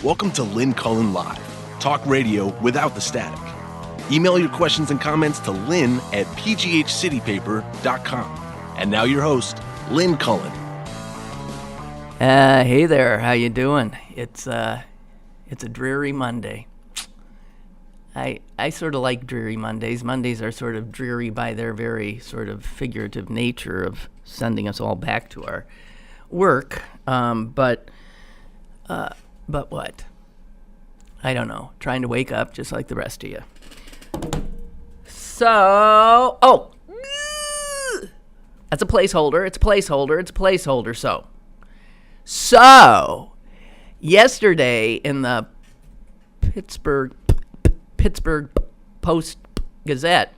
Welcome to Lynn Cullen Live, talk radio without the static. Email your questions and comments to lynn@pghcitypaper.com. And now your host, Lynn Cullen. Hey there, how you doing? It's a dreary Monday. I sort of like dreary Mondays. Mondays are sort of dreary by their very sort of figurative nature of sending us all back to our work. But what? I don't know. Trying to wake up just like the rest of you. So, that's a placeholder. It's a placeholder. So, yesterday in the Pittsburgh Post-Gazette,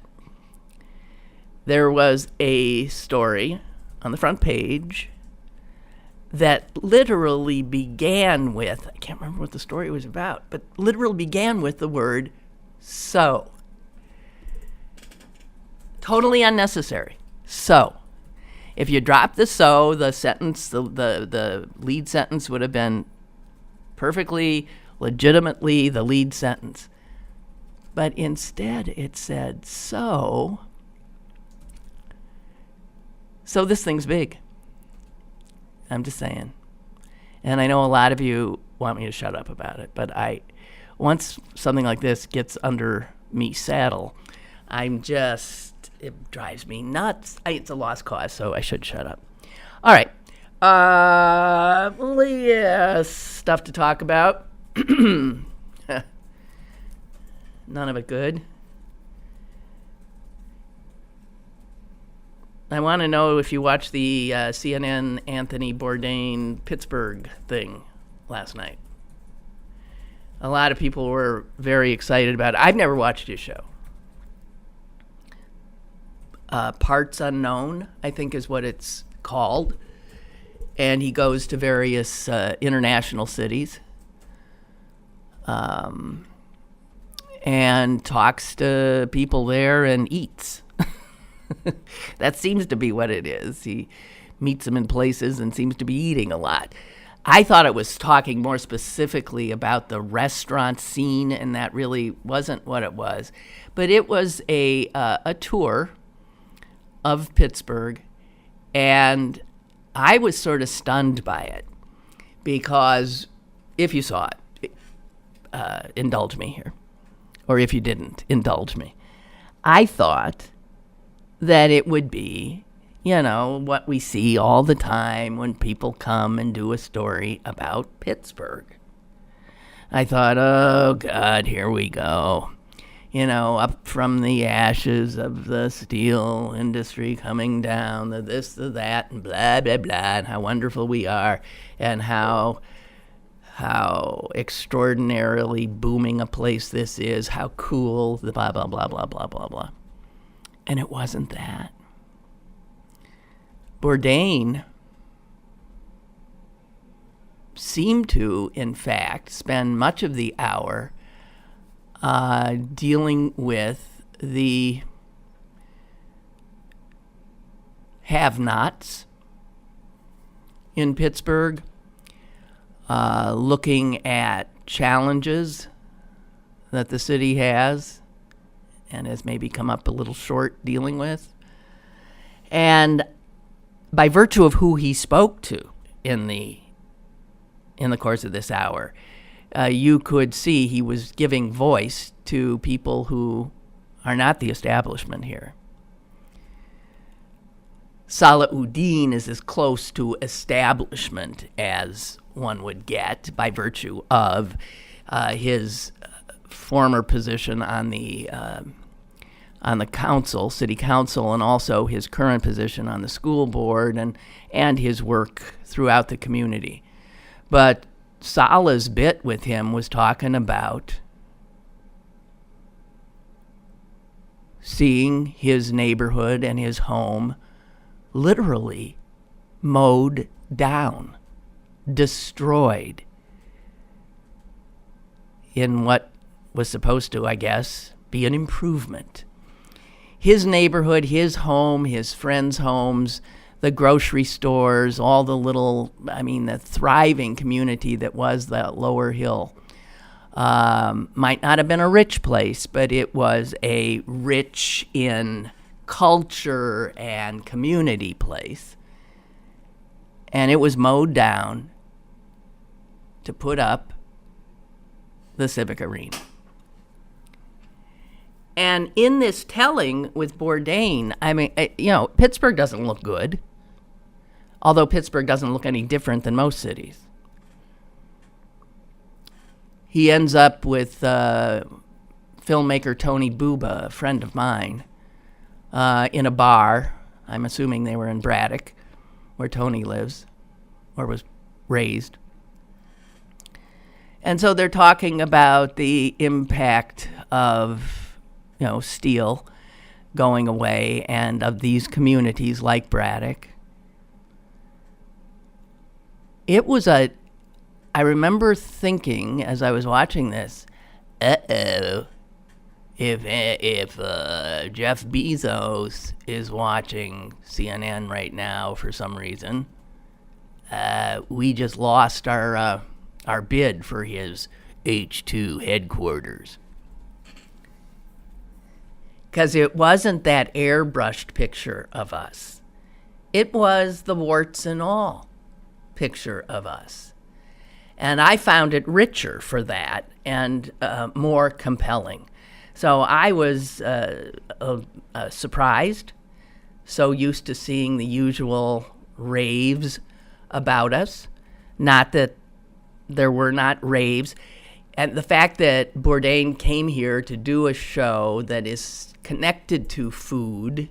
there was a story on the front page that literally began with, I can't remember what the story was about, but literally began with the word so. Totally unnecessary. So. If you drop the so, the sentence, the lead sentence would have been perfectly, legitimately the lead sentence. But instead it said so this thing's big. I'm just saying. And I know a lot of you want me to shut up about it, but once something like this gets under me saddle, it drives me nuts. It's a lost cause, so I should shut up. All right. Stuff to talk about. None of it good. I want to know if you watched the CNN Anthony Bourdain Pittsburgh thing last night. A lot of people were very excited about it. I've never watched his show. Parts Unknown, I think is what it's called. And he goes to various international cities and talks to people there and eats. That seems to be what it is. He meets them in places and seems to be eating a lot. I thought it was talking more specifically about the restaurant scene, and that really wasn't what it was. But it was a tour of Pittsburgh, and I was sort of stunned by it because if you saw it, indulge me here, or if you didn't, indulge me. I thought that it would be, what we see all the time when people come and do a story about Pittsburgh. I thought, oh God, here we go. Up from the ashes of the steel industry coming down, the this, the that, and blah, blah, blah, and how wonderful we are, and how extraordinarily booming a place this is, how cool, the blah, blah, blah, blah, blah, blah, blah. And it wasn't that. Bourdain seemed to, in fact, spend much of the hour dealing with the have-nots in Pittsburgh, looking at challenges that the city has and has maybe come up a little short dealing with. And by virtue of who he spoke to in the course of this hour, you could see he was giving voice to people who are not the establishment here. Salahuddin is as close to establishment as one would get by virtue of his former position on the council, city council, and also his current position on the school board and his work throughout the community. But Salah's bit with him was talking about seeing his neighborhood and his home literally mowed down, destroyed in what was supposed to, I guess, be an improvement. His neighborhood, his home, his friends' homes, the grocery stores, all the the thriving community that was that lower hill. Might not have been a rich place, but it was a rich in culture and community place. And it was mowed down to put up the Civic Arena. And in this telling with Bourdain, Pittsburgh doesn't look good. Although Pittsburgh doesn't look any different than most cities. He ends up with filmmaker Tony Buba, a friend of mine, in a bar. I'm assuming they were in Braddock, where Tony lives, or was raised. And so they're talking about the impact of, steel going away and of these communities like Braddock. I remember thinking as I was watching this, if Jeff Bezos is watching CNN right now for some reason, we just lost our bid for his H2 headquarters. Because it wasn't that airbrushed picture of us. It was the warts and all picture of us. And I found it richer for that and more compelling. So I was surprised, so used to seeing the usual raves about us. Not that there were not raves. And the fact that Bourdain came here to do a show that is connected to food,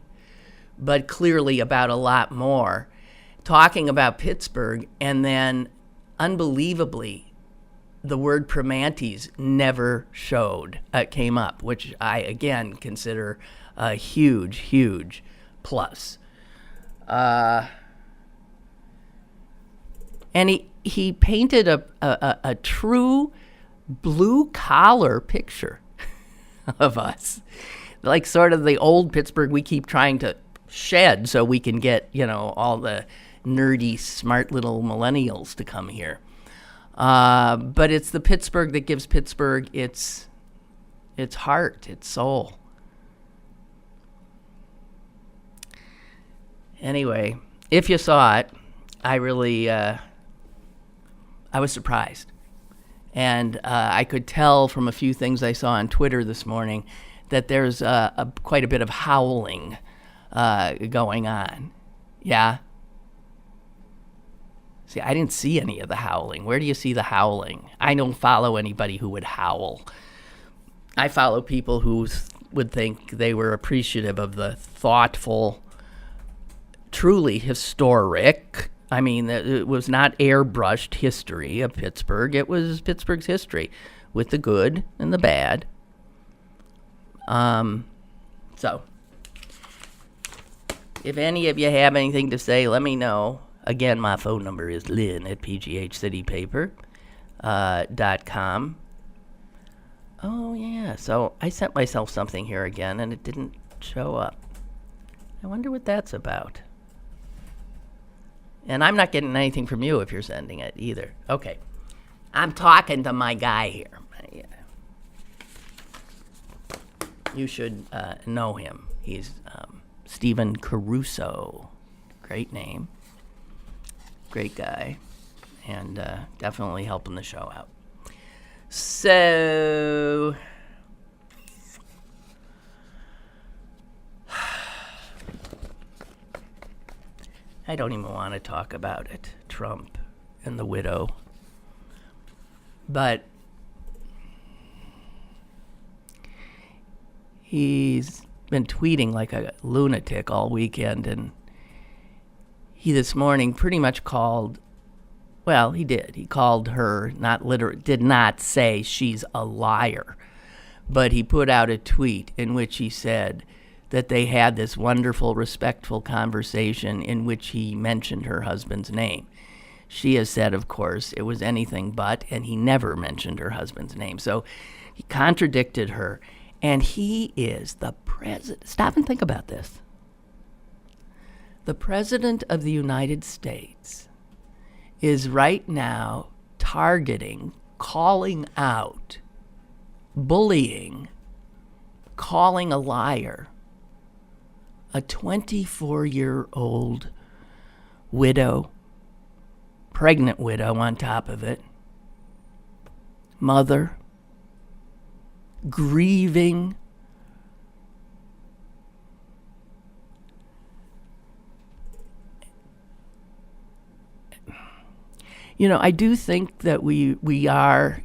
but clearly about a lot more, talking about Pittsburgh, and then unbelievably, the word Primanti's never came up, which I, again, consider a huge, huge plus. And he painted a true blue-collar picture of us. Like sort of the old Pittsburgh we keep trying to shed so we can get, all the nerdy, smart little millennials to come here. But it's the Pittsburgh that gives Pittsburgh its heart, its soul. Anyway, if you saw it, I really, I was surprised. And I could tell from a few things I saw on Twitter this morning that there's quite a bit of howling going on. Yeah? See, I didn't see any of the howling. Where do you see the howling? I don't follow anybody who would howl. I follow people who would think they were appreciative of the thoughtful, truly historic, it was not airbrushed history of Pittsburgh. It was Pittsburgh's history with the good and the bad. So, if any of you have anything to say, let me know. Again, my phone number is Lynn at pghcitypaper.com. Oh, yeah. So I sent myself something here again, and it didn't show up. I wonder what that's about. And I'm not getting anything from you if you're sending it either. Okay. I'm talking to my guy here. You should know him. He's Stephen Caruso. Great name. Great guy. And definitely helping the show out. So, I don't even want to talk about it, Trump and the widow. But he's been tweeting like a lunatic all weekend, and he this morning pretty much called, well, he did. He called her, did not say she's a liar, but he put out a tweet in which he said that they had this wonderful, respectful conversation in which he mentioned her husband's name. She has said, of course, it was anything but, and he never mentioned her husband's name. So he contradicted her, and he is the president. Stop and think about this. The President of the United States is right now targeting, calling out, bullying, calling a liar, a 24-year-old widow, pregnant widow on top of it, mother, grieving. I do think that we are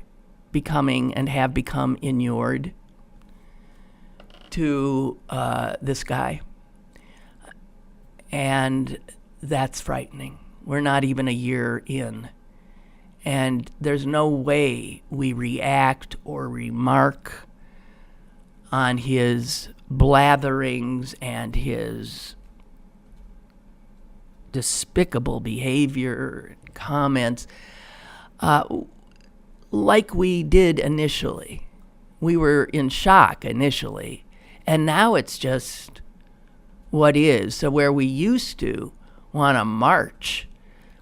becoming and have become inured to this guy. And that's frightening. We're not even a year in. And there's no way we react or remark on his blatherings and his despicable behavior, comments, like we did initially. We were in shock initially, and now it's just what is. So where we used to want to march,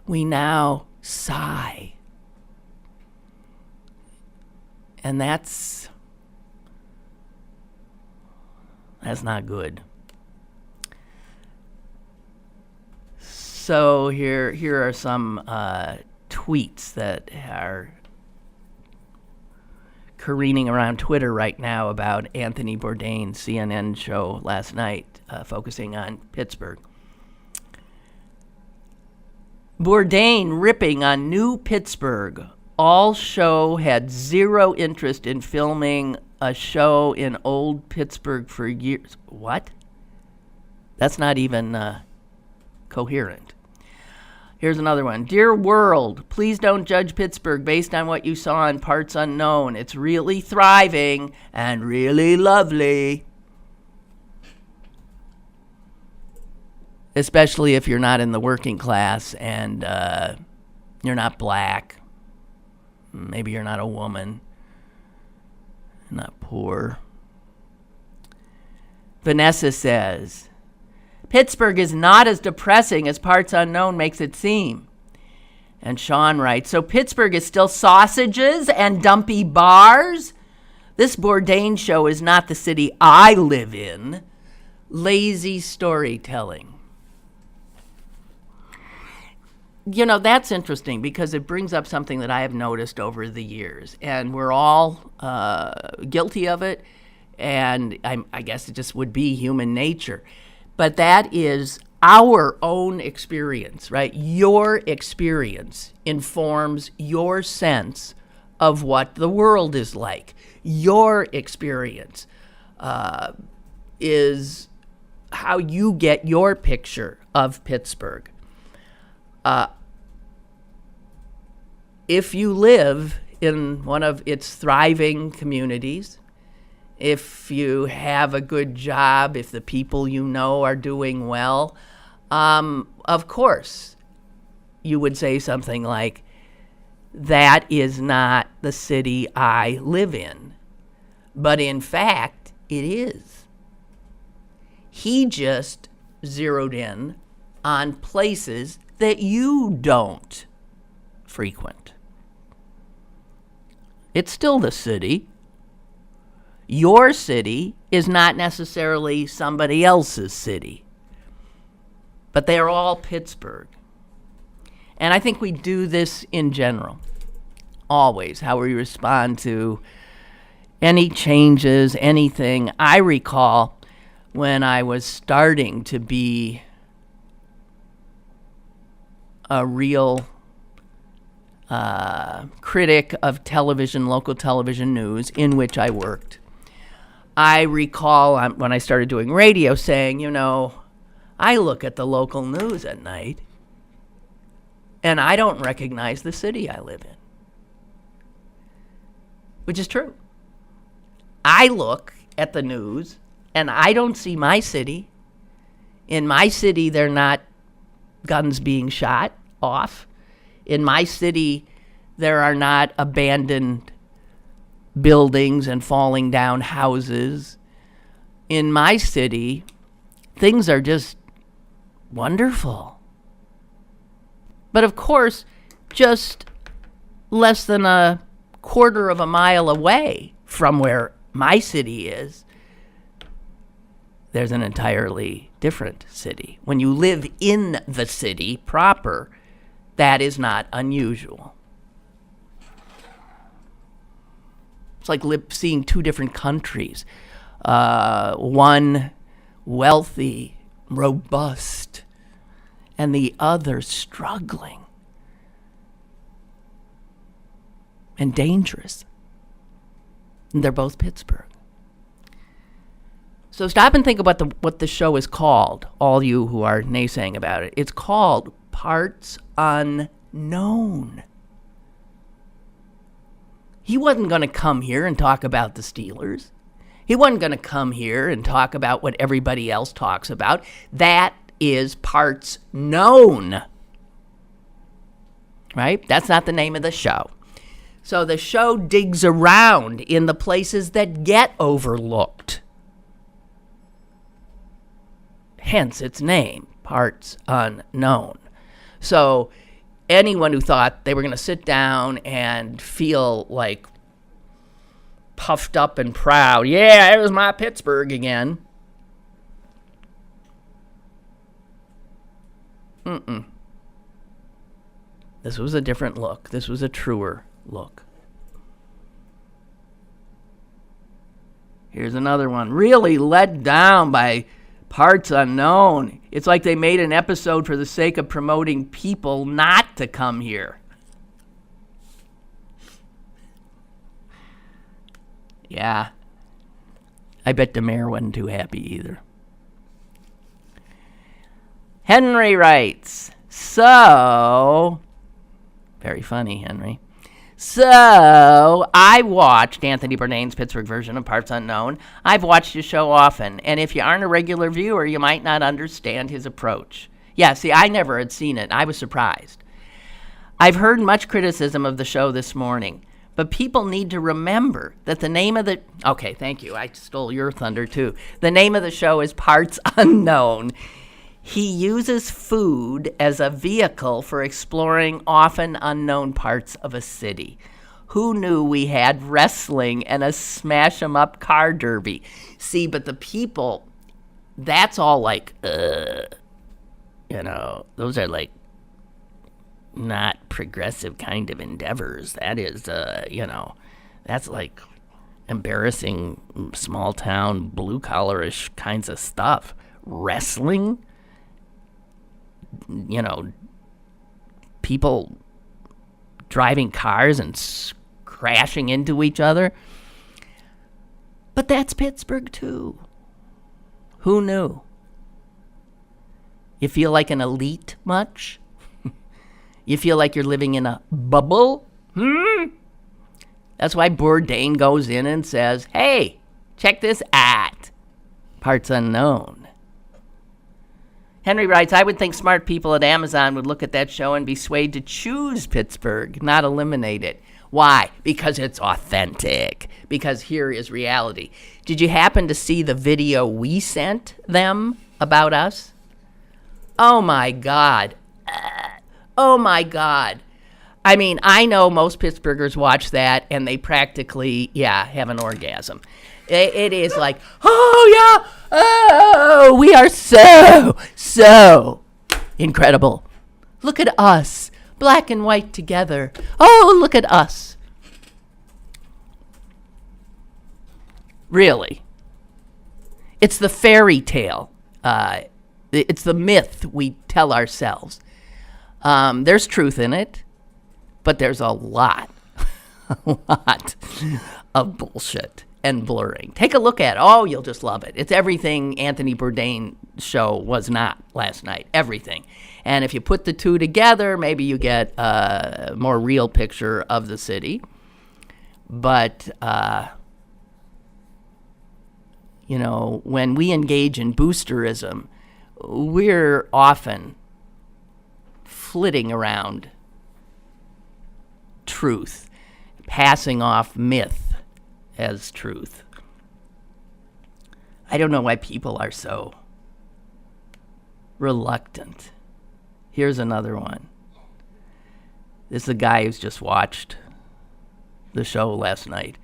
we now sigh. And that's not good. So here are some tweets that are careening around Twitter right now about Anthony Bourdain's CNN show last night, focusing on Pittsburgh. Bourdain ripping on New Pittsburgh. All show had zero interest in filming a show in old Pittsburgh for years. What? That's not even coherent. Here's another one. Dear world, please don't judge Pittsburgh based on what you saw in Parts Unknown. It's really thriving and really lovely. Especially if you're not in the working class and you're not black. Maybe you're not a woman. Not poor. Vanessa says, Pittsburgh is not as depressing as Parts Unknown makes it seem. And Sean writes, so Pittsburgh is still sausages and dumpy bars? This Bourdain show is not the city I live in. Lazy storytelling. That's interesting because it brings up something that I have noticed over the years. And we're all guilty of it. And I guess it just would be human nature. But that is our own experience, right? Your experience informs your sense of what the world is like. Your experience is how you get your picture of Pittsburgh. If you live in one of its thriving communities, if you have a good job, if the people you know are doing well, of course, you would say something like, that is not the city I live in. But in fact, it is. He just zeroed in on places that you don't frequent. It's still the city. Your city is not necessarily somebody else's city, but they're all Pittsburgh. And I think we do this in general, always, how we respond to any changes, anything. I recall when I was starting to be a real critic of television, local television news, in which I worked. I recall when I started doing radio saying, I look at the local news at night and I don't recognize the city I live in. Which is true. I look at the news and I don't see my city. In my city, they're not guns being shot off. In my city, there are not abandoned buildings and falling down houses. In my city, things are just wonderful. But of course, just less than a quarter of a mile away from where my city is, there's an entirely different city. When you live in the city proper, that is not unusual. It's like seeing two different countries. One wealthy, robust, and the other struggling and dangerous. And they're both Pittsburgh. So stop and think about what the show is called, all you who are naysaying about it. It's called Parts Unknown. He wasn't going to come here and talk about the Steelers. He wasn't going to come here and talk about what everybody else talks about. That is Parts Known. Right? That's not the name of the show. So the show digs around in the places that get overlooked. Hence its name, Parts Unknown. So anyone who thought they were going to sit down and feel like puffed up and proud, yeah, it was my Pittsburgh again. This was a different look. This was a truer look. Here's another one. Really let down by Parts Unknown. It's like they made an episode for the sake of promoting people not to come here. Yeah. I bet the mayor wasn't too happy either. Henry writes, so, very funny, Henry. So, I watched Anthony Bourdain's Pittsburgh version of Parts Unknown. I've watched his show often, and if you aren't a regular viewer, you might not understand his approach. Yeah, see, I never had seen it. I was surprised. I've heard much criticism of the show this morning, but people need to remember that the name of the... Okay, thank you. I stole your thunder, too. The name of the show is Parts Unknown. He uses food as a vehicle for exploring often unknown parts of a city. Who knew we had wrestling and a smash-em-up car derby? See, but the people, that's all like, those are like not progressive kind of endeavors. That is, that's like embarrassing small-town, blue-collarish kinds of stuff. Wrestling? People driving cars and crashing into each other. But that's Pittsburgh, too. Who knew? You feel like an elite much? You feel like you're living in a bubble? That's why Bourdain goes in and says, hey, check this out. Parts Unknown. Henry writes, I would think smart people at Amazon would look at that show and be swayed to choose Pittsburgh, not eliminate it. Why? Because it's authentic. Because here is reality. Did you happen to see the video we sent them about us? Oh, my God. Oh, my God. I mean, I know most Pittsburghers watch that, and they practically, have an orgasm. It is like, oh, yeah, oh, we are so incredible. Look at us, black and white together. Oh, look at us. Really. It's the fairy tale. It's the myth we tell ourselves. There's truth in it, but there's a lot of bullshit and blurring. Take a look at it. Oh, you'll just love it. It's everything Anthony Bourdain's show was not last night. Everything. And if you put the two together, maybe you get a more real picture of the city. But, when we engage in boosterism, we're often flitting around truth, passing off myth as truth. I don't know why people are so reluctant. Here's another one. This is a guy who's just watched the show last night.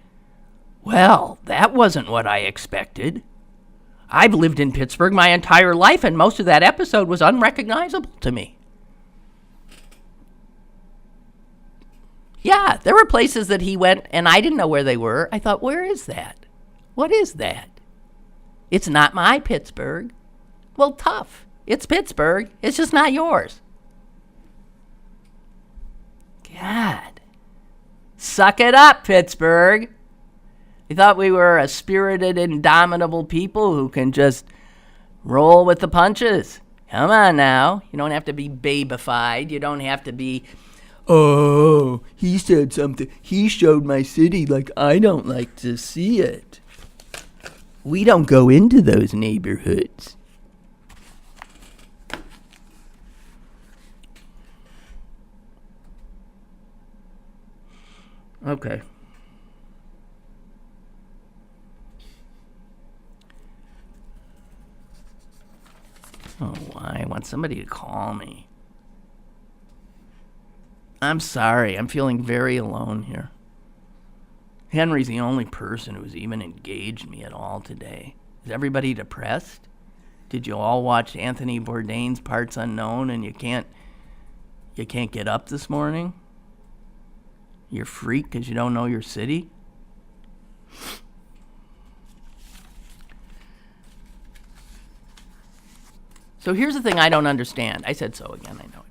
Well, that wasn't what I expected. I've lived in Pittsburgh my entire life, and most of that episode was unrecognizable to me. Yeah, there were places that he went, and I didn't know where they were. I thought, where is that? What is that? It's not my Pittsburgh. Well, tough. It's Pittsburgh. It's just not yours. God. Suck it up, Pittsburgh. We thought we were a spirited, indomitable people who can just roll with the punches. Come on now. You don't have to be babified. You don't have to be, oh, he said something. He showed my city like I don't like to see it. We don't go into those neighborhoods. Okay. Oh, I want somebody to call me. I'm sorry. I'm feeling very alone here. Henry's the only person who's even engaged me at all today. Is everybody depressed? Did you all watch Anthony Bourdain's Parts Unknown and you can't get up this morning? You're freaked because you don't know your city? So here's the thing I don't understand. I said so again, I know it.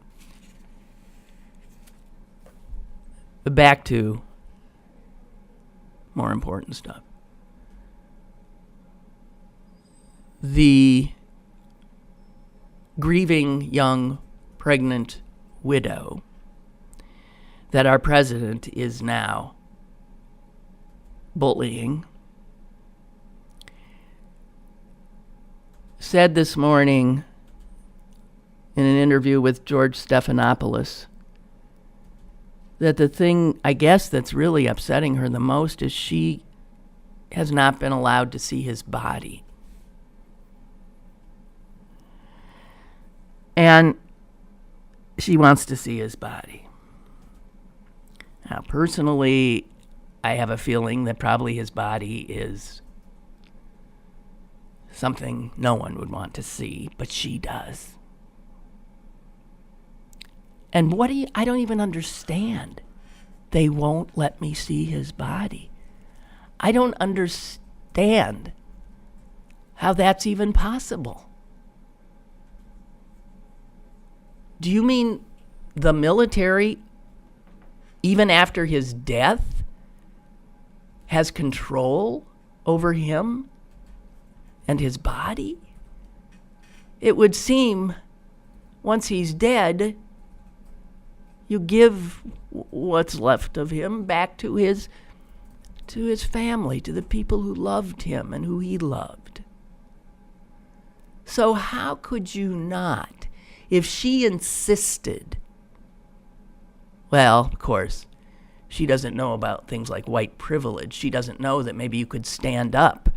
But back to more important stuff. The grieving young pregnant widow that our president is now bullying said this morning in an interview with George Stephanopoulos that the thing, I guess, that's really upsetting her the most is she has not been allowed to see his body. And she wants to see his body. Now, personally, I have a feeling that probably his body is something no one would want to see, but she does. And I don't even understand. They won't let me see his body. I don't understand how that's even possible. Do you mean the military, even after his death, has control over him and his body? It would seem once he's dead, you give what's left of him back to his family, to the people who loved him and who he loved. So how could you not, if she insisted? Well, of course, she doesn't know about things like white privilege. She doesn't know that maybe you could stand up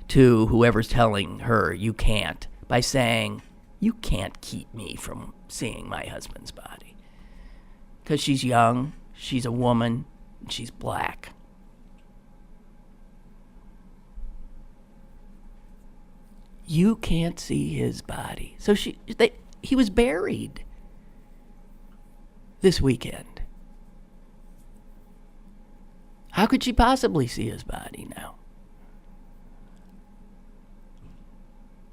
to whoever's telling her you can't by saying, you can't keep me from seeing my husband's body. Because she's young, she's a woman, and she's black. You can't see his body. So he was buried this weekend. How could she possibly see his body now?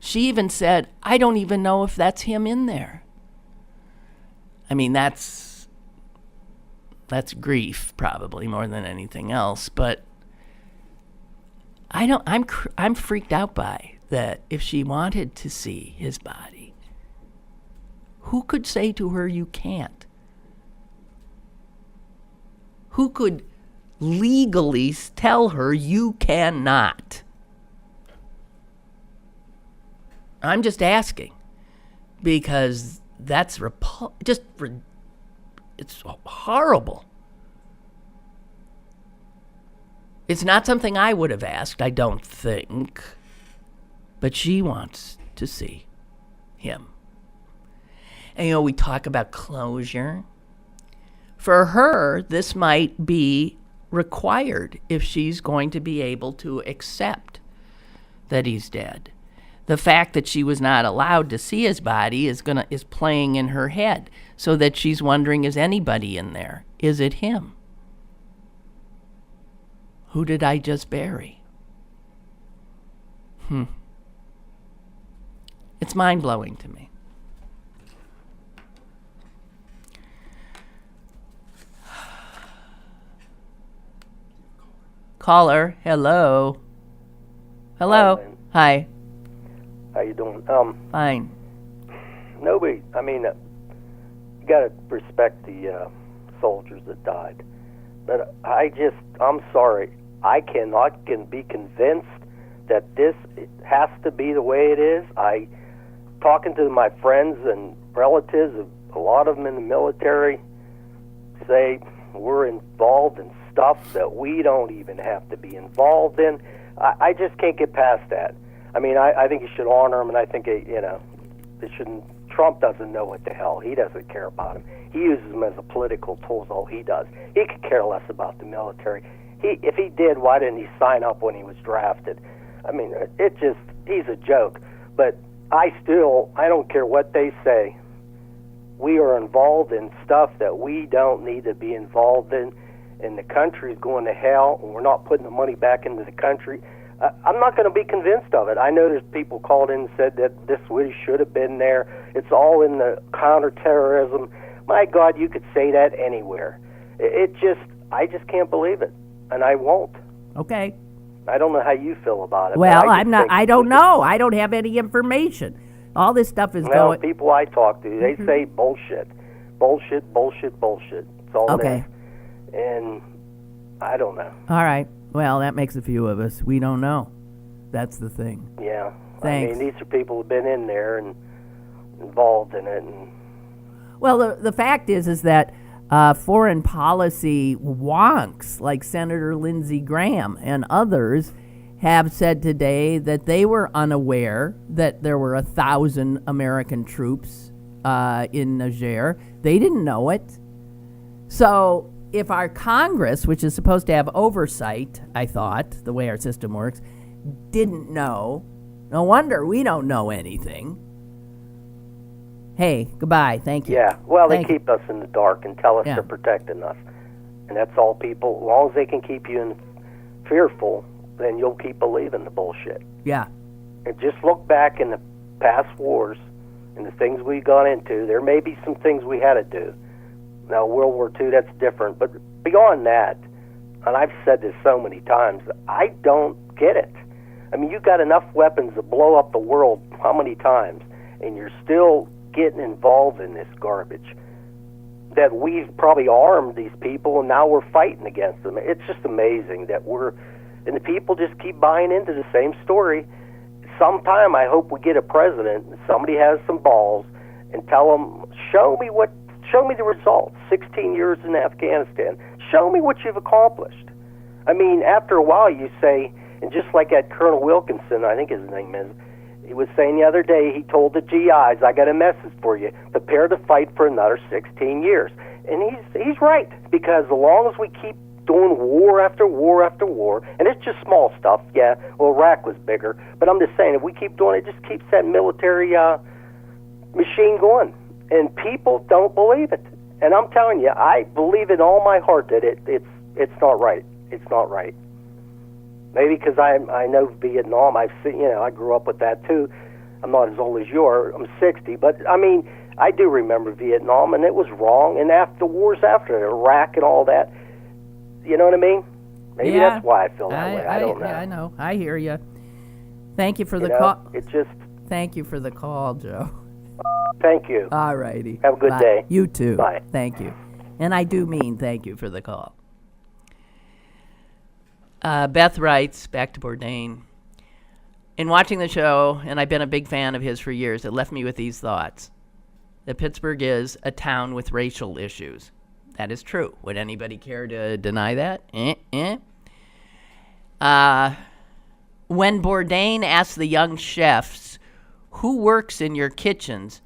She even said, I don't even know if that's him in there. I mean, that's grief probably more than anything else, but I'm freaked out by that. If she wanted to see his body, who could say to her you can't? Who could legally tell her you cannot? I'm just asking, because that's it's horrible. It's not something I would have asked, I don't think. But she wants to see him. And, we talk about closure. For her, this might be required if she's going to be able to accept that he's dead. The fact that she was not allowed to see his body is playing in her head, so that she's wondering, is anybody in there? Is it him? Who did I just bury? It's mind-blowing to me. Caller, hello. Hello. Hi. How you doing? Fine. Nobody. I mean, you gotta respect the soldiers that died, but I'm sorry. I cannot be convinced that this has to be the way it is. Talking to my friends and relatives, a lot of them in the military say we're involved in stuff that we don't even have to be involved in. I just can't get past that. I mean, I think you should honor him, and I think, they shouldn't. Trump doesn't know what the hell. He doesn't care about him. He uses them as a political tool, is all he does. He could care less about the military. If he did, why didn't he sign up when he was drafted? I mean, he's a joke. But I don't care what they say. We are involved in stuff that we don't need to be involved in, and the country's going to hell, and we're not putting the money back into the country. I'm not going to be convinced of it. I know there's people called in and said that this should have been there. It's all in the counterterrorism. My God, you could say that anywhere. I just can't believe it, and I won't. Okay. I don't know how you feel about it. Well, I don't know. I don't have any information. All this stuff is going. People I talk to, they say bullshit. Bullshit, bullshit, bullshit. It's all okay. It is. And I don't know. All right. Well, that makes a few of us. We don't know. That's the thing. Yeah. Thanks. I mean, these are people who've been in there and involved in it. And well, the fact is that foreign policy wonks like Senator Lindsey Graham and others have said today that they were unaware that there were 1,000 American troops in Niger. They didn't know it. So if our Congress, which is supposed to have oversight, I thought, the way our system works, didn't know, no wonder we don't know anything. Hey, goodbye. Thank you. Yeah, well, they keep us in the dark and tell us they're protecting us. And that's all people, as long as they can keep you fearful, then you'll keep believing the bullshit. Yeah. And just look back in the past wars and the things we got into. There may be some things we had to do. Now, World War II, that's different. But beyond that, and I've said this so many times, I don't get it. I mean, you got enough weapons to blow up the world how many times, and you're still getting involved in this garbage. That we've probably armed these people, and now we're fighting against them. It's just amazing that and the people just keep buying into the same story. Sometime I hope we get a president, and somebody has some balls, and tell them, show me the results. 16 years in Afghanistan. Show me what you've accomplished. I mean, after a while you say, and just like that Colonel Wilkinson, I think his name is, he was saying the other day, he told the GIs, I got a message for you. Prepare to fight for another 16 years. And he's right, because as long as we keep doing war after war after war, and it's just small stuff, yeah, well, Iraq was bigger, but I'm just saying, if we keep doing it, it just keeps that military machine going. And people don't believe it. And I'm telling you, I believe in all my heart that it's not right. It's not right. Maybe because I know Vietnam. I've seen, I grew up with that too. I'm not as old as you are. I'm 60, but I mean, I do remember Vietnam, and it was wrong. And after the wars after Iraq and all that, you know what I mean? Maybe that's why I feel that way. I don't know. I know. I hear you. Thank you for the call. Thank you for the call, Joe. Thank you. All righty. Have a good day. You too. Bye. Thank you. And I do mean thank you for the call. Beth writes, back to Bourdain, in watching the show, and I've been a big fan of his for years, it left me with these thoughts. That Pittsburgh is a town with racial issues. That is true. Would anybody care to deny that? When Bourdain asked the young chefs, who works in your kitchens,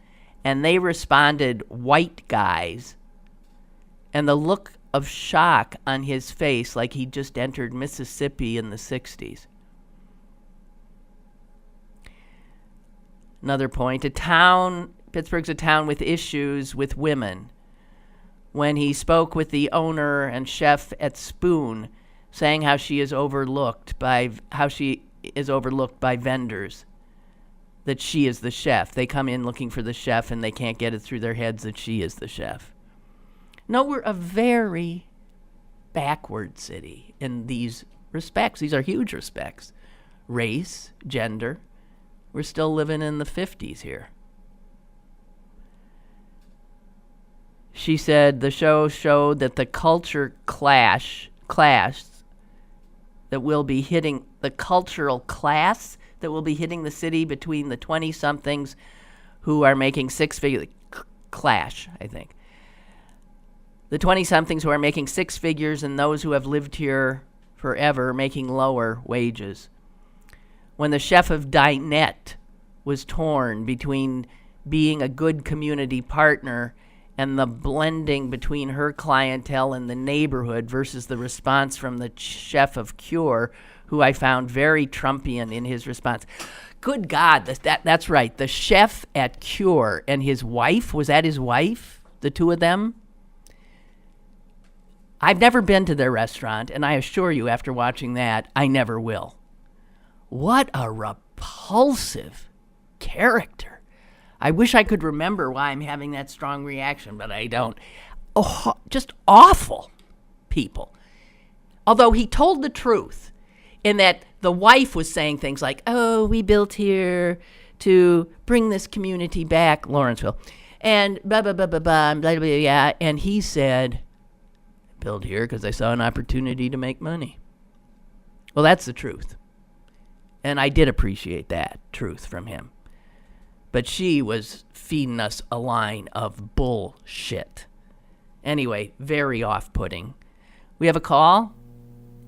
and they responded, white guys. And the look of shock on his face, like he just entered Mississippi in the 60s. Another point, Pittsburgh's a town with issues with women. When he spoke with the owner and chef at Spoon, saying how she is overlooked by vendors, that she is the chef. They come in looking for the chef and they can't get it through their heads that she is the chef. No, we're a very backward city in these respects. These are huge respects. Race, gender. We're still living in the 50s here. She said the show showed that the cultural class that will be hitting the city between the 20-somethings who are making six-figure clash, I think. The 20-somethings who are making six figures and those who have lived here forever making lower wages. When the chef of Dinette was torn between being a good community partner and the blending between her clientele and the neighborhood versus the response from the chef of Cure, who I found very Trumpian in his response. Good God, that's right. The chef at Cure and his wife, was that his wife? The two of them? I've never been to their restaurant, and I assure you after watching that, I never will. What a repulsive character. I wish I could remember why I'm having that strong reaction, but I don't. Oh, just awful people. Although he told the truth in that the wife was saying things like, oh, we built here to bring this community back, Lawrenceville, and blah, blah, blah, blah, blah, blah, blah, yeah. And he said, built here because I saw an opportunity to make money. Well, that's the truth. And I did appreciate that truth from him. But she was feeding us a line of bullshit. Anyway, very off-putting. We have a call?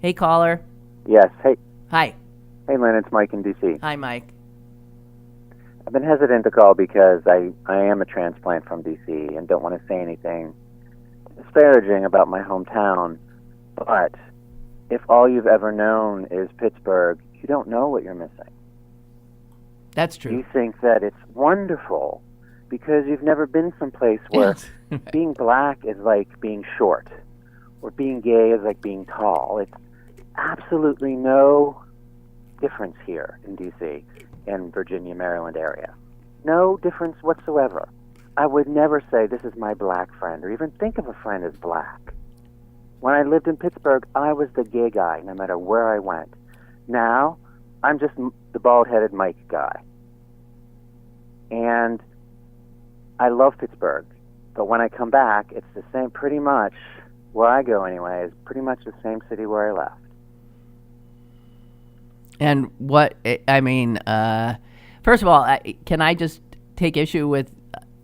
Hey, caller. Yes. Hey. Hi. Hey, Lynn. It's Mike in D.C. Hi, Mike. I've been hesitant to call because I am a transplant from D.C. and don't want to say anything disparaging about my hometown. But if all you've ever known is Pittsburgh, you don't know what you're missing. That's true. You think that it's wonderful because you've never been someplace where being black is like being short or being gay is like being tall. It's absolutely no difference here in D.C. and Virginia, Maryland area. No difference whatsoever. I would never say this is my black friend or even think of a friend as black. When I lived in Pittsburgh, I was the gay guy no matter where I went. Now, I'm just the bald-headed Mike guy. And I love Pittsburgh. But when I come back, it's the same, pretty much, where I go anyway, is pretty much the same city where I left. And first of all, can I just take issue with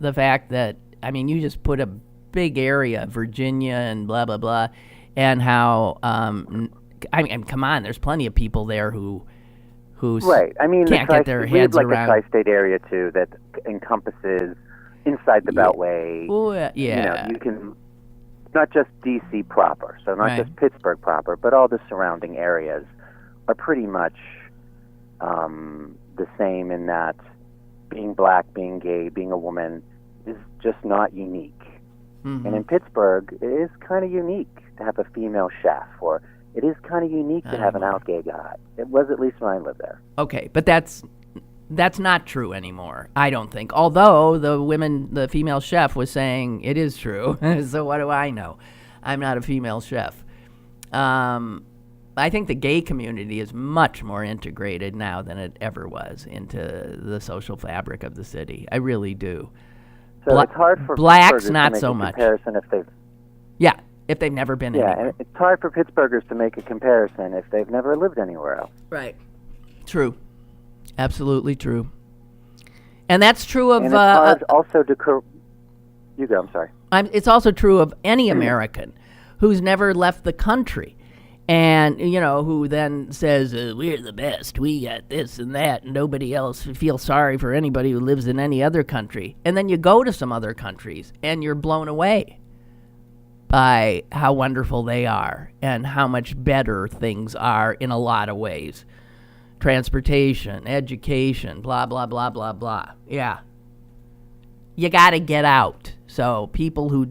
the fact that, you just put a big area, Virginia and blah, blah, blah, and how, come on, there's plenty of people there who right. can't get their heads like around. a tri-state area, too, that encompasses inside the Beltway. Well, yeah. You can, not just D.C. proper, so not just Pittsburgh proper, but all the surrounding areas are pretty much the same in that being black, being gay, being a woman is just not unique. Mm-hmm. And in Pittsburgh, it is kind of unique to have a female chef, or it is kind of unique to have an out gay guy. It was at least when I lived there. Okay, but that's not true anymore, I don't think. Although the female chef was saying it is true. So what do I know? I'm not a female chef. I think the gay community is much more integrated now than it ever was into the social fabric of the city. I really do. So it's hard for blacks Pittsburghers not to make so a much. Comparison if they've if they've never been anywhere. And it's hard for Pittsburghers to make a comparison if they've never lived anywhere else. Right. True. Absolutely true. And that's true of. And it's hard also to. You go. I'm sorry. It's also true of any American who's never left the country. And, who then says, we're the best, we got this and that, and nobody else feels sorry for anybody who lives in any other country. And then you go to some other countries, and you're blown away by how wonderful they are and how much better things are in a lot of ways. Transportation, education, blah, blah, blah, blah, blah. Yeah. You got to get out. So people who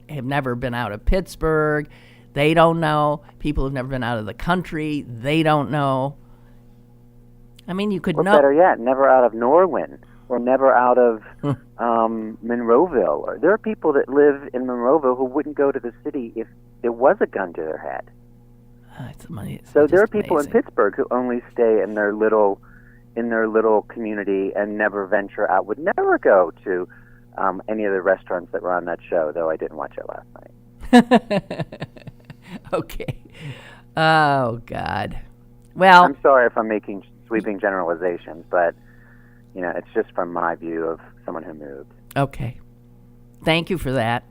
have never been out of Pittsburgh, they don't know. People who've never been out of the country, they don't know. I mean, you could know. Better yet, never out of Norwin or never out of Monroeville. There are people that live in Monroeville who wouldn't go to the city if there was a gun to their head. So there are people in Pittsburgh who only stay in their little community and never venture out. Would never go to any of the restaurants that were on that show, though I didn't watch it last night. Okay. Oh, God. Well, I'm sorry if I'm making sweeping generalizations, but, it's just from my view of someone who moved. Okay. Thank you for that.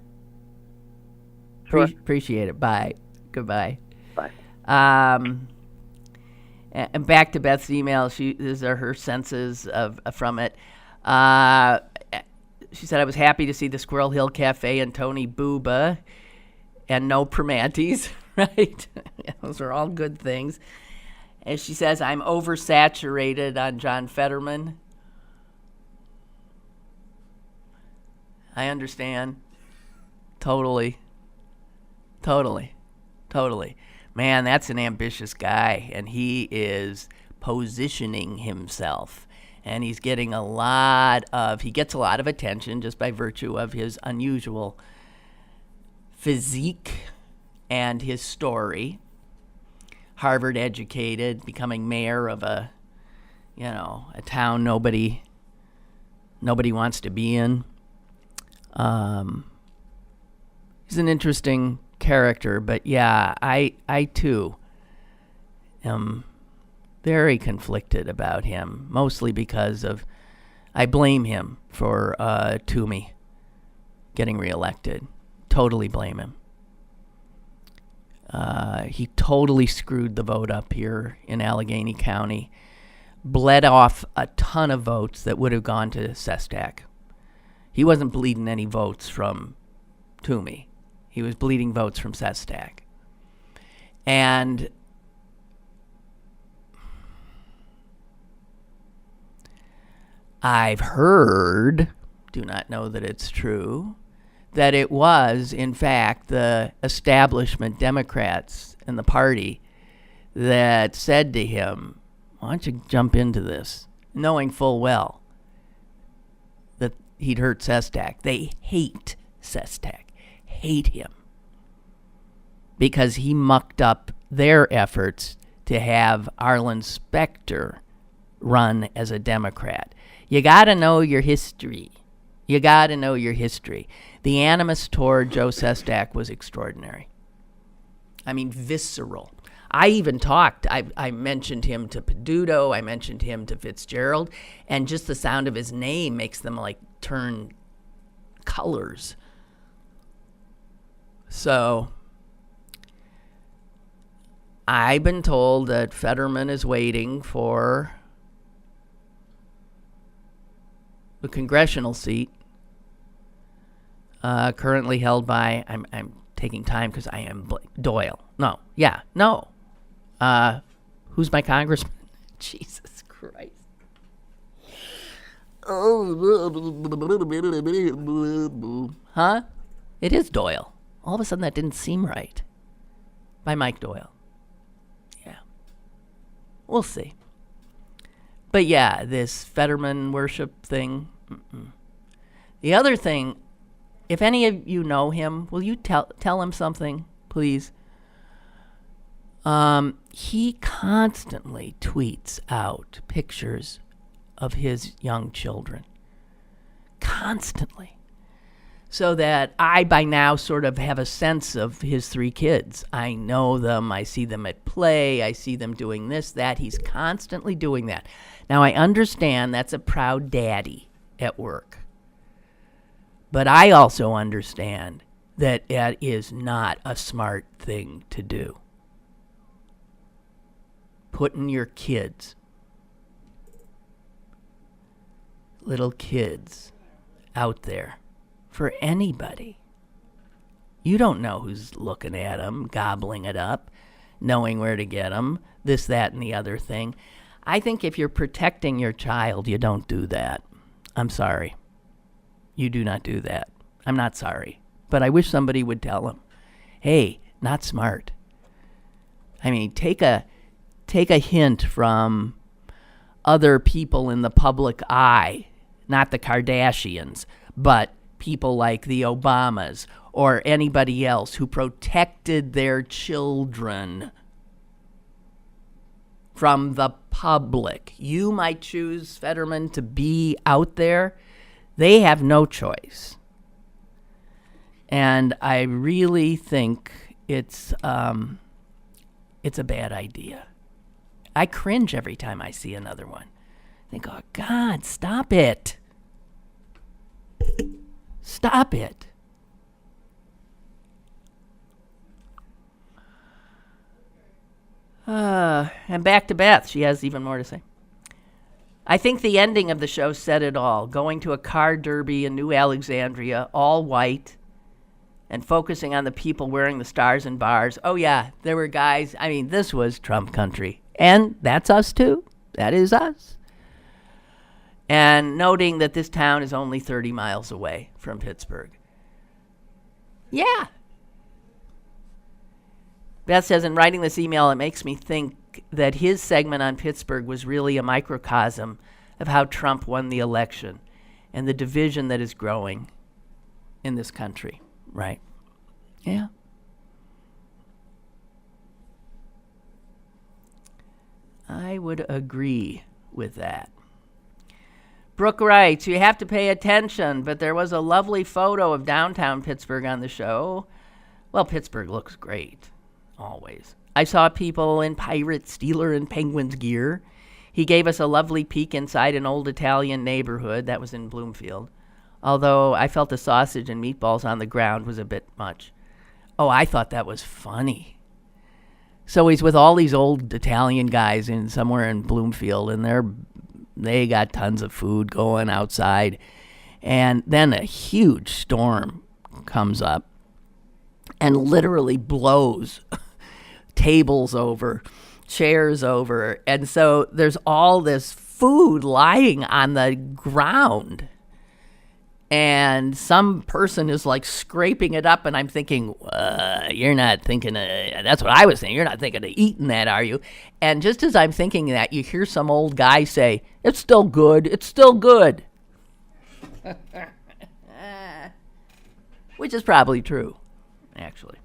Sure. Appreciate it. Bye. Goodbye. Bye. And back to Beth's email. These are her senses from it. She said, I was happy to see the Squirrel Hill Cafe and Tony Booba and no Primantis, right? Those are all good things. And she says, I'm oversaturated on John Fetterman. I understand. Totally. Man, that's an ambitious guy, and he is positioning himself. And he's getting he gets a lot of attention just by virtue of his unusual physique and his story. Harvard educated, becoming mayor of a town nobody wants to be in. He's an interesting character, but yeah, I too am very conflicted about him, mostly because I blame him for Toomey getting reelected. Totally blame him. He totally screwed the vote up here in Allegheny County, bled off a ton of votes that would have gone to Sestak. He wasn't bleeding any votes from Toomey. He was bleeding votes from Sestak. And I've heard, do not know that it's true, that it was, in fact, the establishment Democrats in the party that said to him, why don't you jump into this, knowing full well that he'd hurt Sestak. They hate Sestak, hate him, because he mucked up their efforts to have Arlen Specter run as a Democrat. You got to know your history. The animus toward Joe Sestak was extraordinary. I mean, visceral. I even talked, I mentioned him to Peduto, I mentioned him to Fitzgerald, and just the sound of his name makes them turn colors. So I've been told that Fetterman is waiting for the congressional seat, currently held by, I'm taking time because I am Doyle. No. Who's my congressman? Jesus Christ. Huh? It is Doyle. All of a sudden that didn't seem right. By Mike Doyle. Yeah. We'll see. But yeah, this Fetterman worship thing. The other thing, if any of you know him, will you tell him something, please? He constantly tweets out pictures of his young children. Constantly. So that I, by now, sort of have a sense of his three kids. I know them. I see them at play. I see them doing this, that. He's constantly doing that. Now, I understand that's a proud daddy at work. But I also understand that that is not a smart thing to do. putting your kids, little kids, out there for anybody. You don't know who's looking at them, gobbling it up, knowing where to get them, this, that, and the other thing. I think if you're protecting your child, you don't do that. I'm sorry. You do not do that. I'm not sorry. But I wish somebody would tell him, hey, not smart. I mean, take a hint from other people in the public eye, not the Kardashians, but people like the Obamas or anybody else who protected their children from the public. You might choose Fetterman to be out there. They have no choice. And I really think it's a bad idea. I cringe every time I see another one. I think, oh, God, stop it. Stop it. And back to Beth. She has even more to say. I think the ending of the show said it all. Going to a car derby in New Alexandria, all white, and focusing on the people wearing the stars and bars. Oh, yeah, there were guys. I mean, this was Trump country. And that's us, too. That is us. And noting that this town is only 30 miles away from Pittsburgh. Yeah. Beth says, in writing this email, it makes me think that his segment on Pittsburgh was really a microcosm of how Trump won the election and the division that is growing in this country. Right. Yeah. I would agree with that. Brooke writes, you have to pay attention, but there was a lovely photo of downtown Pittsburgh on the show. Well, Pittsburgh looks great, always. I saw people in Pirate, Steeler, and Penguins gear. He gave us a lovely peek inside an old Italian neighborhood that was in Bloomfield. Although I felt the sausage and meatballs on the ground was a bit much. Oh, I thought that was funny. So he's with all these old Italian guys in somewhere in Bloomfield, and they got tons of food going outside. And then a huge storm comes up and literally blows tables over, chairs over. And so there's all this food lying on the ground. And some person is like scraping it up, and I'm thinking, you're not thinking that's what I was thinking. You're not thinking of eating that, are you? And just as I'm thinking that, you hear some old guy say, it's still good, it's still good. Which is probably true, actually.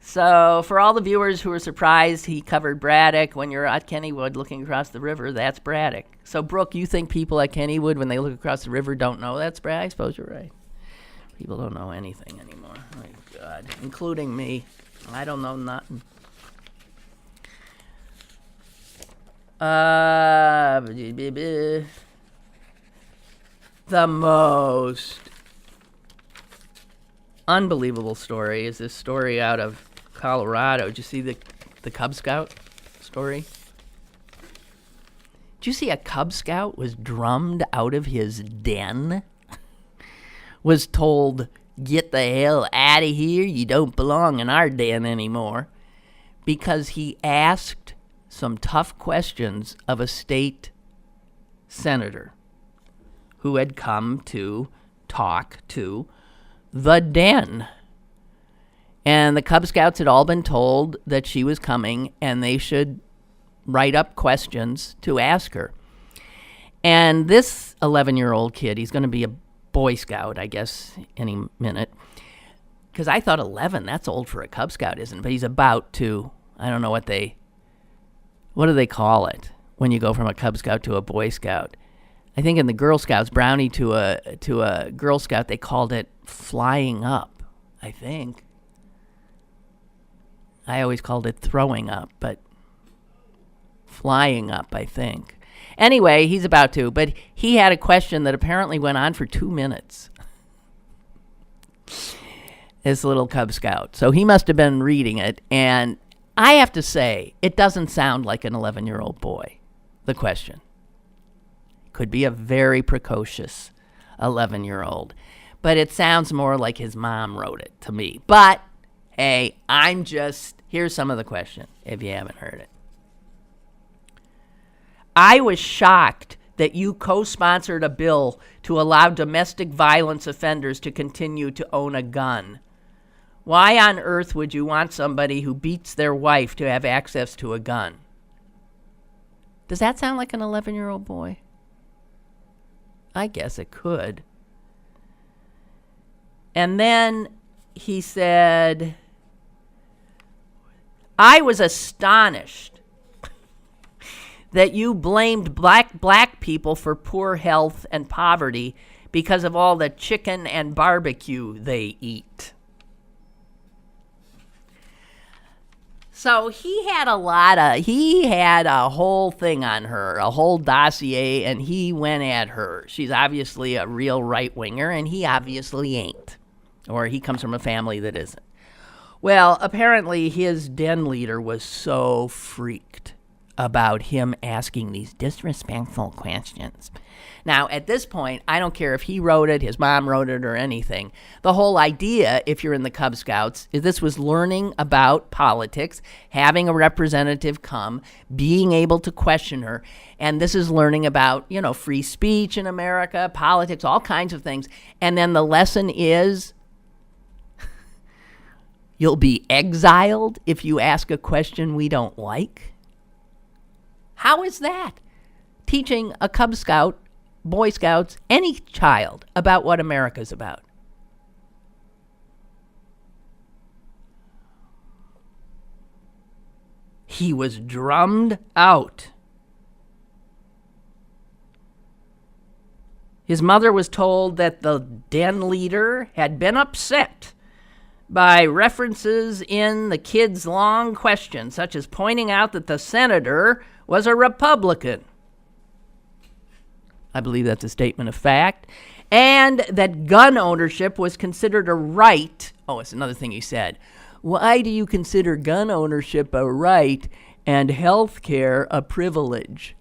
So for all the viewers who are surprised he covered Braddock, when you're at Kennywood looking across the river, that's Braddock. So, Brooke, you think people at Kennywood, when they look across the river, don't know that's Braddock? I suppose you're right. People don't know anything anymore. Oh, my God. Including me. I don't know nothing. The most unbelievable story is this story out of Colorado. Did you see the Cub Scout story? Did you see a Cub Scout was drummed out of his den? Was told, get the hell out of here. You don't belong in our den anymore. Because he asked some tough questions of a state senator who had come to talk to the den. And the Cub Scouts had all been told that she was coming and they should write up questions to ask her. And this 11-year-old kid, he's going to be a Boy Scout, I guess, any minute. Because I thought 11, that's old for a Cub Scout, isn't it? But he's about to, I don't know what do they call it when you go from a Cub Scout to a Boy Scout? I think in the Girl Scouts, Brownie to a Girl Scout, they called it flying up, I think. I always called it throwing up, but flying up, I think. Anyway, he's about to, but he had a question that apparently went on for 2 minutes. This little Cub Scout. So he must have been reading it, and I have to say, it doesn't sound like an 11-year-old boy, the question. Could be a very precocious 11-year-old. But it sounds more like his mom wrote it to me. But, hey, here's some of the question, if you haven't heard it. I was shocked that you co-sponsored a bill to allow domestic violence offenders to continue to own a gun. Why on earth would you want somebody who beats their wife to have access to a gun? Does that sound like an 11-year-old boy? I guess it could. And then he said, I was astonished that you blamed black people for poor health and poverty because of all the chicken and barbecue they eat. So he had a whole thing on her, a whole dossier, and he went at her. She's obviously a real right-winger, and he obviously ain't. Or he comes from a family that isn't. Well, apparently his den leader was so freaked about him asking these disrespectful questions. Now, at this point, I don't care if he wrote it, his mom wrote it, or anything. The whole idea, if you're in the Cub Scouts, is this was learning about politics, having a representative come, being able to question her, and this is learning about, free speech in America, politics, all kinds of things. And then the lesson is you'll be exiled if you ask a question we don't like. How is that? Teaching a Cub Scout, Boy Scouts, any child about what America's about. He was drummed out. His mother was told that the den leader had been upset by references in the kid's long question, such as pointing out that the senator was a Republican. I believe that's a statement of fact. And that gun ownership was considered a right. Oh, it's another thing he said. Why do you consider gun ownership a right and health care a privilege?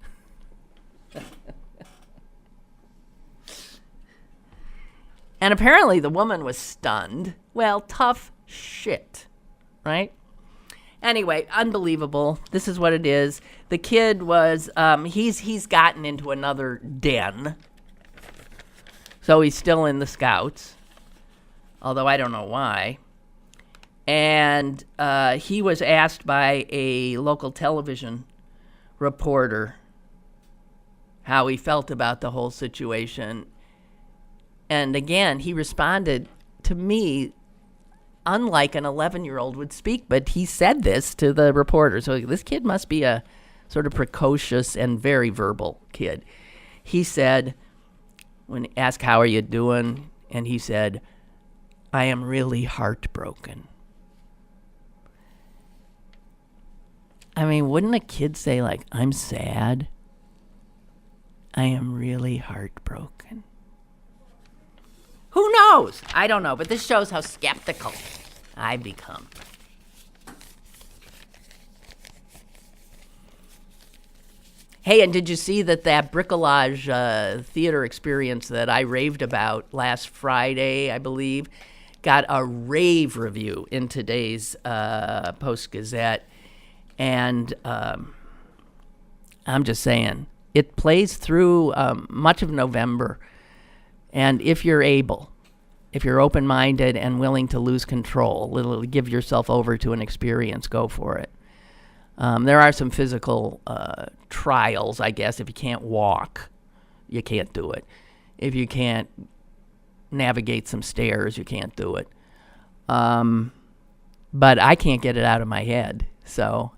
And apparently the woman was stunned. Well, tough shit, right? Anyway, unbelievable. This is what it is. The kid was, he's gotten into another den. So he's still in the Scouts. Although I don't know why. And he was asked by a local television reporter how he felt about the whole situation. And again, he responded to me unlike an 11-year-old would speak, but he said this to the reporter. So this kid must be a sort of precocious and very verbal kid. He said, when asked, how are you doing? And he said, I am really heartbroken. I mean, wouldn't a kid say, like, I'm sad? I am really heartbroken. Who knows? I don't know, but this shows how skeptical I've become. Hey, and did you see that bricolage theater experience that I raved about last Friday, I believe, got a rave review in today's Post-Gazette? And I'm just saying, it plays through much of November. And if you're able, if you're open-minded and willing to lose control, literally give yourself over to an experience, go for it. There are some physical trials, I guess. If you can't walk, you can't do it. If you can't navigate some stairs, you can't do it. But I can't get it out of my head. So,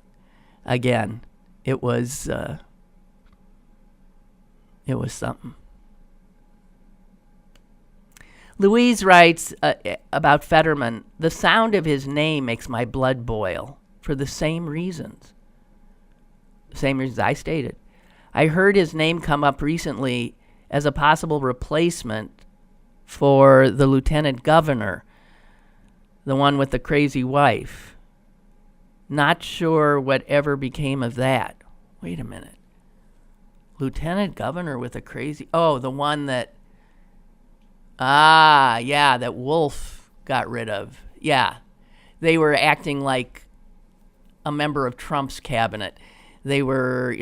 again, it was something. Louise writes about Fetterman, the sound of his name makes my blood boil for the same reasons. The same reasons I stated. I heard his name come up recently as a possible replacement for the lieutenant governor, the one with the crazy wife. Not sure whatever became of that. Wait a minute. Lieutenant governor with a crazy... Oh, the one that... that Wolf got rid of. Yeah. They were acting like a member of Trump's cabinet. They were,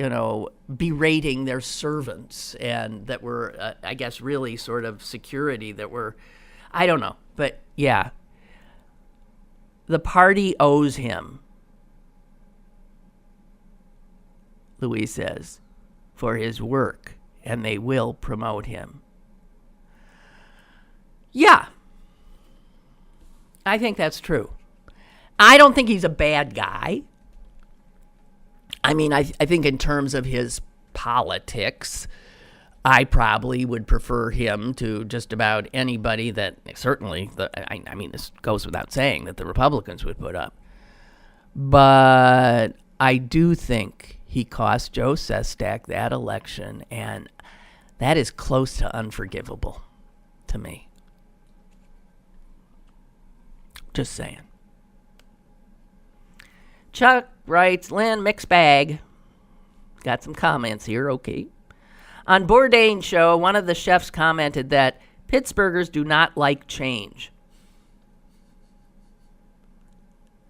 berating their servants, and that were, I guess, really sort of security that were... I don't know. But, yeah. The party owes him, Louise says, for his work, and they will promote him. Yeah. I think that's true. I don't think he's a bad guy. I mean, I think in terms of his politics, I probably would prefer him to just about anybody that certainly, this goes without saying, that the Republicans would put up. But I do think he cost Joe Sestak that election, and that is close to unforgivable to me. Just saying. Chuck writes, Lynn, mixed bag. Got some comments here, okay. On Bourdain's show, one of the chefs commented that Pittsburghers do not like change.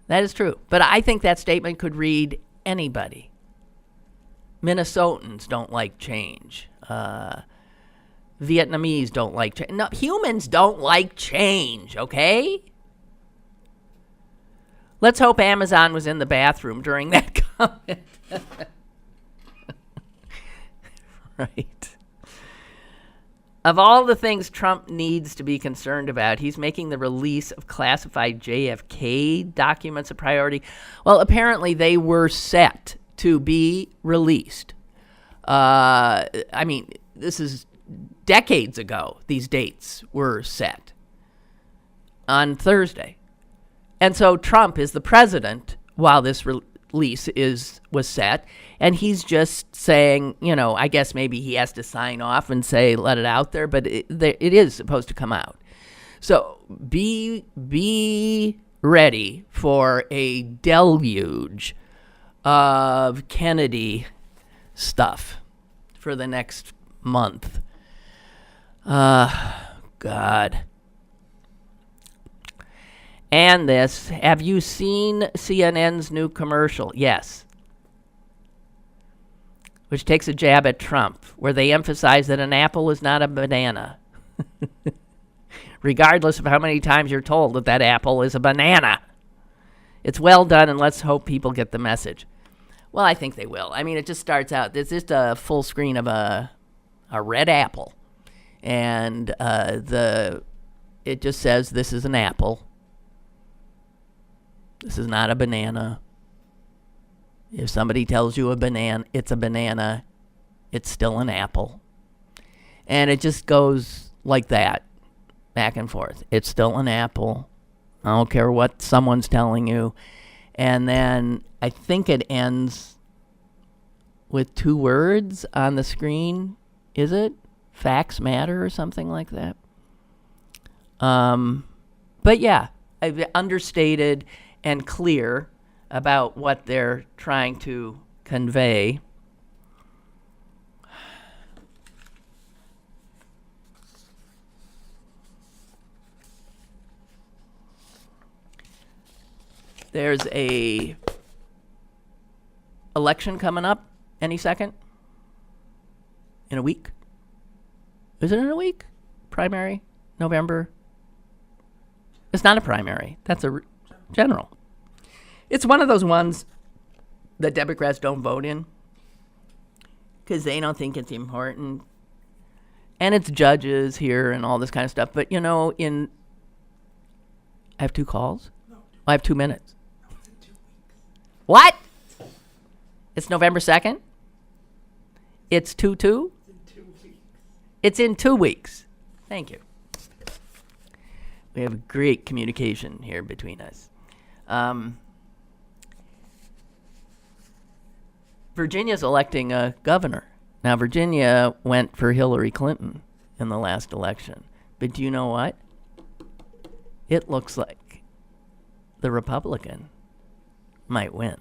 That is true. But I think that statement could read anybody. Minnesotans don't like change. Vietnamese don't like change. No, humans don't like change, okay? Let's hope Amazon was in the bathroom during that comment. Right. Of all the things Trump needs to be concerned about, he's making the release of classified JFK documents a priority. Well, apparently they were set to be released. This is decades ago. These dates were set on Thursday. And so Trump is the president while this release was set, and he's just saying, I guess maybe he has to sign off and say, let it out there, but it is supposed to come out. So be ready for a deluge of Kennedy stuff for the next month. God. And this, have you seen CNN's new commercial? Yes. Which takes a jab at Trump, where they emphasize that an apple is not a banana. Regardless of how many times you're told that apple is a banana. It's well done, and let's hope people get the message. Well, I think they will. I mean, it just starts out, it's just a full screen of a red apple. And it just says, this is an apple. This is not a banana. If somebody tells you it's a banana, it's still an apple. And it just goes like that, back and forth. It's still an apple. I don't care what someone's telling you. And then I think it ends with 2 words on the screen. Is it? Facts matter or something like that. But yeah, I've understated and clear about what they're trying to convey. There's a election coming up any second. In a week. Is it in a week? Primary? November? It's not a primary. That's a general. It's one of those ones that Democrats don't vote in because they don't think it's important. And it's judges here and all this kind of stuff. But, I have 2 calls? No. I have 2 minutes. No, it's in 2 weeks. What? It's November 2nd? It's 2-2? It's in 2 weeks. It's in 2 weeks. Thank you. We have great communication here between us. Virginia's electing a governor. Now, Virginia went for Hillary Clinton in the last election. But do you know what? It looks like the Republican might win.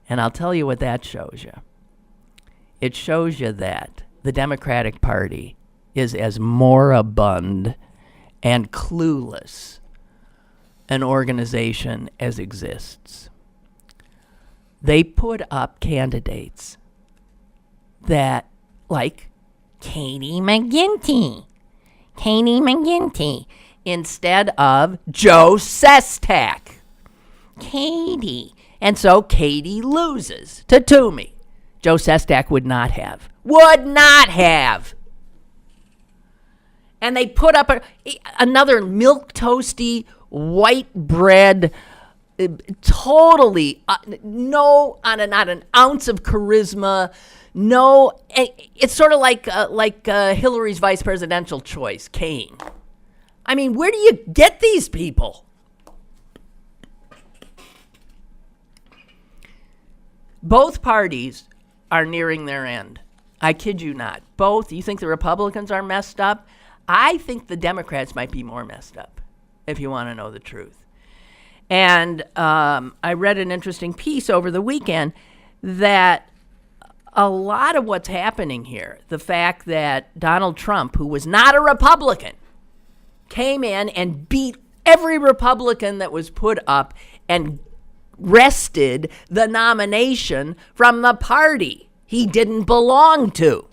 And I'll tell you what that shows you. It shows you that the Democratic Party is as moribund and clueless an organization as exists. They put up candidates that, like Katie McGinty, instead of Joe Sestak. Katie. And so Katie loses to Toomey. Joe Sestak would not have. And they put up another milquetoasty, white bread, totally, not an ounce of charisma. No, it's sort of like Hillary's vice presidential choice, Kane. I mean, where do you get these people? Both parties are nearing their end. I kid you not. Both. You think the Republicans are messed up? I think the Democrats might be more messed up, if you want to know the truth. And I read an interesting piece over the weekend that a lot of what's happening here, the fact that Donald Trump, who was not a Republican, came in and beat every Republican that was put up and wrested the nomination from the party he didn't belong to.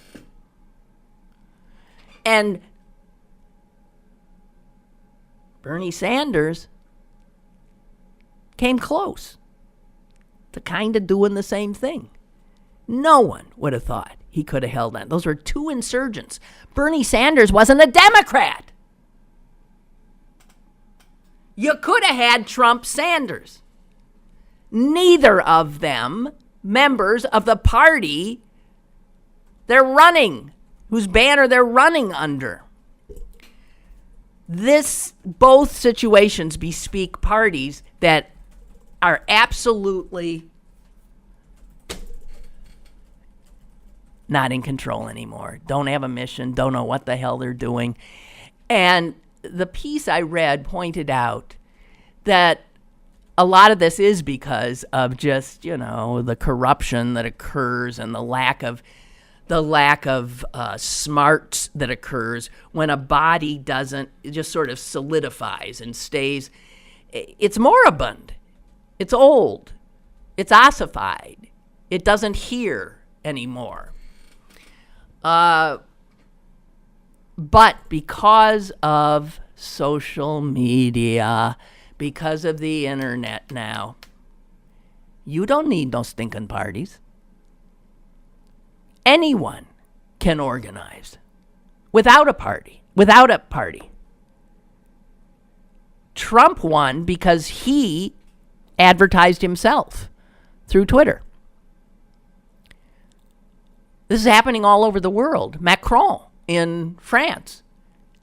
And Bernie Sanders came close to kind of doing the same thing. No one would have thought he could have held on. Those were two insurgents. Bernie Sanders wasn't a Democrat. You could have had Trump Sanders. Neither of them members of the party they're running, whose banner they're running under. Both situations bespeak parties that are absolutely not in control anymore, don't have a mission, don't know what the hell they're doing. And the piece I read pointed out that a lot of this is because of just, the corruption that occurs and the lack of smarts that occurs when a body doesn't, it just sort of solidifies and stays. It's moribund. It's old. It's ossified. It doesn't hear anymore. But because of social media, because of the internet now, you don't need no stinking parties. Anyone can organize without a party. Trump won because he advertised himself through Twitter. This is happening all over the world. Macron in France.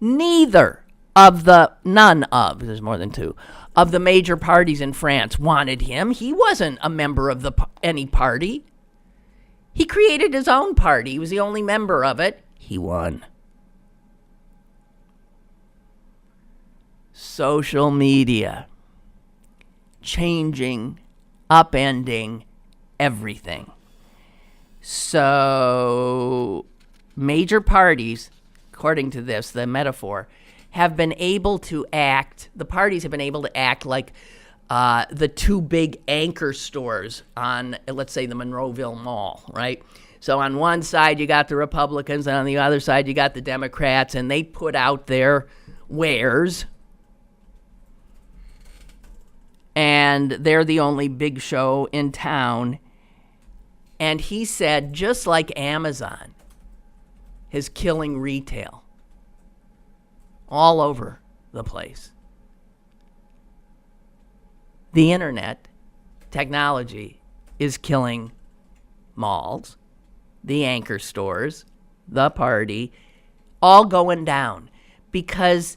None of, there's more than two, of the major parties in France wanted him. He wasn't a member of any party. He created his own party. He was the only member of it. He won. Social media. Changing, upending everything. So, major parties, according to this, the metaphor, have been able to act, the parties have been able to act like the two big anchor stores on, let's say, the Monroeville Mall, right? So on one side, you got the Republicans, and on the other side, you got the Democrats, and they put out their wares, and they're the only big show in town. And he said, just like Amazon is killing retail all over the place, the internet technology is killing malls, the anchor stores, the party, all going down because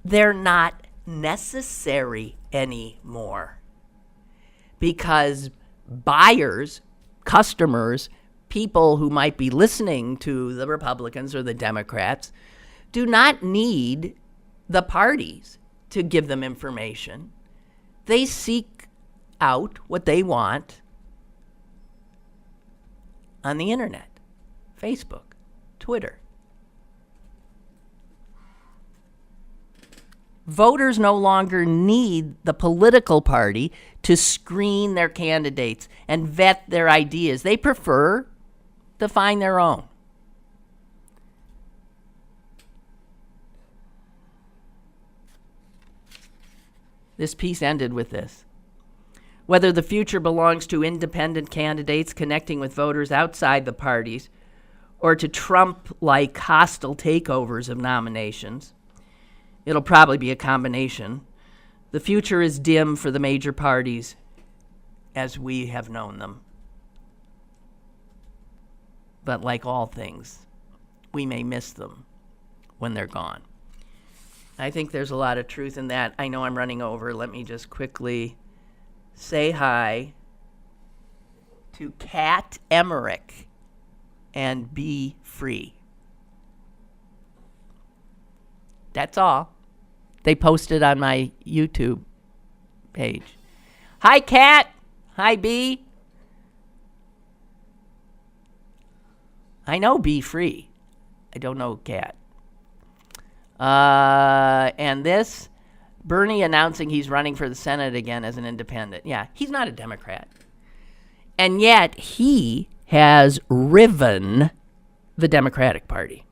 they're not necessary anymore. Because buyers, customers, people who might be listening to the Republicans or the Democrats do not need the parties to give them information. They seek out what they want on the internet, Facebook, Twitter. Voters no longer need the political party to screen their candidates and vet their ideas. They prefer to find their own. This piece ended with this. Whether the future belongs to independent candidates connecting with voters outside the parties or to Trump-like hostile takeovers of nominations, it'll probably be a combination. The future is dim for the major parties as we have known them. But like all things, we may miss them when they're gone. I think there's a lot of truth in that. I know I'm running over. Let me just quickly say hi to Kat Emmerich and be free. That's all. They posted on my YouTube page. Hi, Kat. Hi, B. I know Be Free. I don't know Kat. And this, Bernie announcing he's running for the Senate again as an independent. Yeah, he's not a Democrat. And yet he has riven the Democratic Party.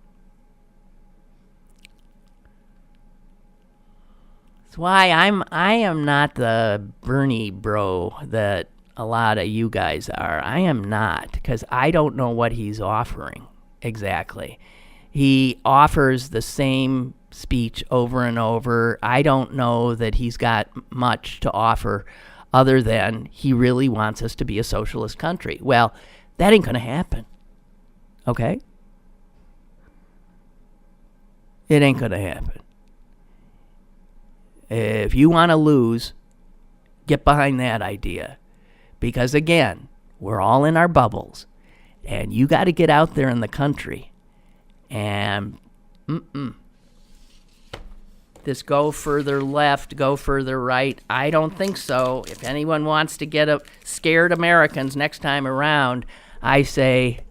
That's why I am not the Bernie bro that a lot of you guys are. I am not, because I don't know what he's offering exactly. He offers the same speech over and over. I don't know that he's got much to offer other than he really wants us to be a socialist country. Well, that ain't going to happen. Okay? It ain't going to happen. If you want to lose, get behind that idea. Because again, we're all in our bubbles. And you got to get out there in the country. And this go further left, go further right, I don't think so. If anyone wants to get scared Americans next time around, I say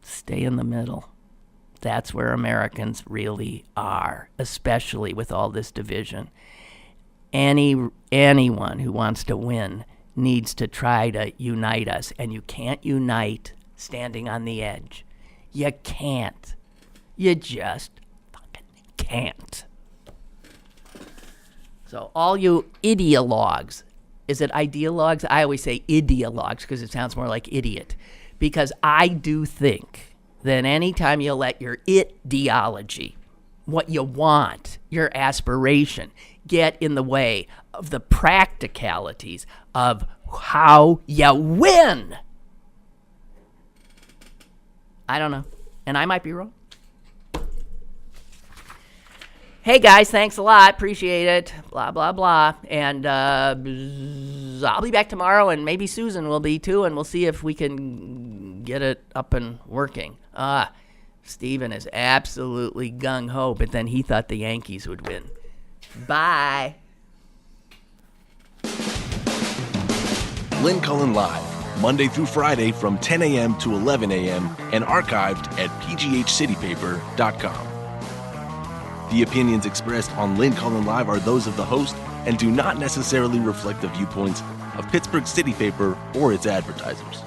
stay in the middle. That's where Americans really are, especially with all this division. Anyone who wants to win needs to try to unite us, and you can't unite standing on the edge. You can't. You just fucking can't. So all you ideologues, is it ideologues? I always say ideologues because it sounds more like idiot. Because I do think that anytime you let your ideology, what you want, your aspiration, get in the way of the practicalities of how you win, I don't know. And I might be wrong. Hey, guys, thanks a lot. Appreciate it. Blah, blah, blah. And I'll be back tomorrow, and maybe Susan will be, too, and we'll see if we can get it up and working. Steven is absolutely gung-ho, but then he thought the Yankees would win. Bye. Lynn Cullen Live, Monday through Friday from 10 a.m. to 11 a.m. and archived at pghcitypaper.com. The opinions expressed on Lynn Cullen Live are those of the host and do not necessarily reflect the viewpoints of Pittsburgh City Paper or its advertisers.